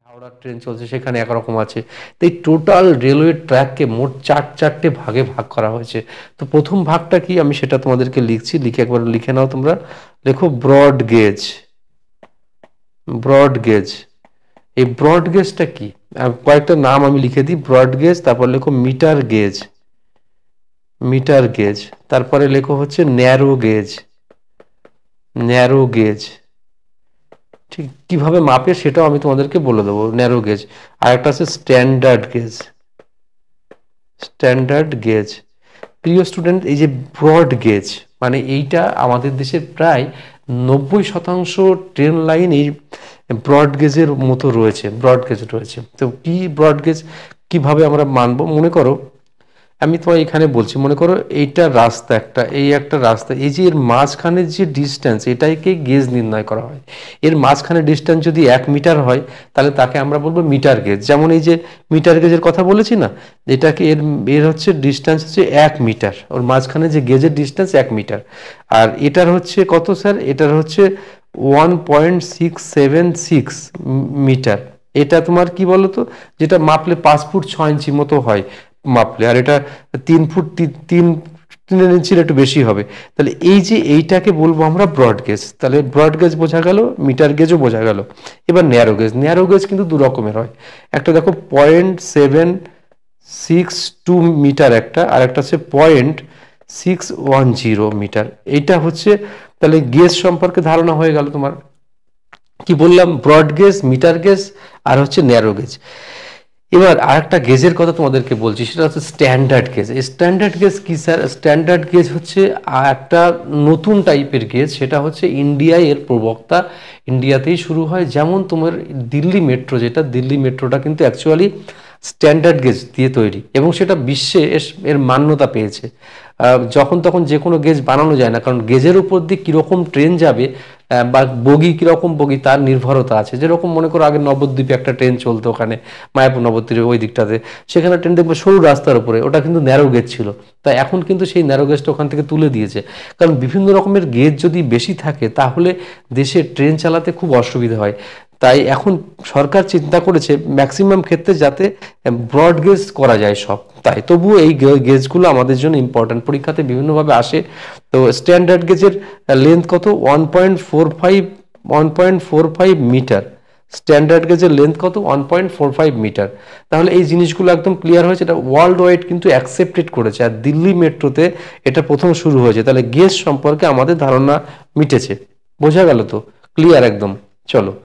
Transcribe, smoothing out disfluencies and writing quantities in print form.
হাওড়ার ট্রেন চলছে সেখানে একরকম আছে। তো এই টোটাল রেলওয়ে ট্র্যাককে মোট চারটে ভাগে ভাগ করা হয়েছে। তো প্রথম ভাগটা কি আমি সেটা তোমাদেরকে লিখছি, লিখে একবার লিখে নাও তোমরা। লেখো ব্রড গেজ। ব্রড গেজ, এই ব্রড গেজটা কি? কয়েকটা নাম আমি লিখে দিই। ব্রড গেজ, তারপর লেখো মিটার গেজ, মিটার গেজ, তারপরে লেখো হচ্ছে ন্যারো গেজ, ন্যারো গেজ। ঠিক কিভাবে মাপে সেটাও আমি তোমাদেরকে বলে দেবো। ন্যারো গেজ, আর একটা আছে স্ট্যান্ডার্ড গেজ, স্ট্যান্ডার্ড গেজ। প্রিয় স্টুডেন্ট, এই যে ব্রড গেজ মানে এইটা আমাদের দেশের প্রায় 90% ট্রেন লাইন এই ব্রড গেজের মতো রয়েছে, ব্রড গেজ রয়েছে। তো কি ব্রড গেজ কিভাবে আমরা মানবো? মনে করো আমি তোমায় এখানে বলছি, মনে করো এইটা রাস্তা, একটা এই একটা রাস্তা, এই যে এর মাঝখানের যে ডিস্টেন্স এটাকে গেজ নির্ণয় করা হয়। এর মাঝখানে ডিস্টেন্স যদি 1 মিটার হয় তাহলে তাকে আমরা বলবো মিটার গেজ। যেমন এই যে মিটার গেজের কথা বলেছি না, এটাকে এর এর হচ্ছে ডিস্টেন্স হচ্ছে 1 মিটার, ওর মাঝখানে যে গেজের ডিস্টেন্স 1 মিটার। আর এটার হচ্ছে কত স্যার? এটার হচ্ছে 1.676 মিটার। এটা তোমার কি বলতো, যেটা মাপলে 5 ফুট 6 ইঞ্চি মতো হয় মাপলে, আর এটা 3 ফুট 3 ইঞ্চির একটু বেশি হবে। তাহলে এই যে এইটাকে বলবো আমরা ব্রড গেজ। তাহলে ব্রড গেজ বোঝা গেল, মিটার গেজও বোঝা গেল। এবার ন্যারো গেজ। ন্যারো গেজ কিন্তু দু রকমের হয়। একটা দেখো 0.762 মিটার একটা, আর একটা হচ্ছে 0.610 মিটার। এইটা হচ্ছে, তাহলে গেজ সম্পর্কে ধারণা হয়ে গেল তোমার। কি বললাম? ব্রড গেজ, মিটার গেজ, আর হচ্ছে ন্যারো গেজ। এবার আরেকটা গেজের কথা তোমাদেরকে বলছি, সেটা হচ্ছে স্ট্যান্ডার্ড গেজ। স্ট্যান্ডার্ড গেজ কি স্যার? স্ট্যান্ডার্ড গেজ হচ্ছে একটা নতুন টাইপের গেজ। সেটা হচ্ছে ইন্ডিয়ায় এর প্রবক্তা, ইন্ডিয়াতেই শুরু হয়। যেমন তোমার দিল্লি মেট্রো, যেটা দিল্লি মেট্রোটা কিন্তু অ্যাকচুয়ালি স্ট্যান্ডার্ড গেজ দিয়ে তৈরি, এবং সেটা বিশ্বে এর মান্যতা পেয়েছে। যখন তখন যে কোনো গেজ বানানো যায় না, কারণ গেজের উপর দিয়ে কীরকম ট্রেন যাবে বা বগি কীরকম বগি তার নির্ভরতা আছে। যেরকম মনে করো আগে নবদ্বীপে একটা ট্রেন চলতো, ওখানে মায়াপুর নবদ্বীপের ওই দিকটাতে, সেখানে ট্রেন দেখবে সরু রাস্তার উপরে, ওটা কিন্তু ন্যারো গেজ ছিল। তাই এখন কিন্তু সেই ন্যারো গেজটা ওখান থেকে তুলে দিয়েছে, কারণ বিভিন্ন রকমের গেজ যদি বেশি থাকে তাহলে দেশে ট্রেন চালাতে খুব অসুবিধা হয়। তাই এখন সরকার চিন্তা করেছে ম্যাক্সিমাম ক্ষেত্রে যাতে ব্রড গেজ করা যায় সব। তাই তবুও এই গেজগুলো আমাদের জন্য ইম্পর্ট্যান্ট, পরীক্ষাতে বিভিন্নভাবে আসে। তো স্ট্যান্ডার্ড গেজের লেন্থ কত? 1.45 মিটার। স্ট্যান্ডার্ড গেজের লেন্থ কত? 1.45 মিটার। তাহলে এই জিনিসগুলো একদম ক্লিয়ার হয়েছে। এটা ওয়ার্ল্ড ওয়াইড কিন্তু অ্যাকসেপ্টেড করেছে, আর দিল্লি মেট্রোতে এটা প্রথম শুরু হয়েছে। তাহলে গেজ সম্পর্কে আমাদের ধারণা মিটেছে। বোঝা গেল তো? ক্লিয়ার একদম। চলো।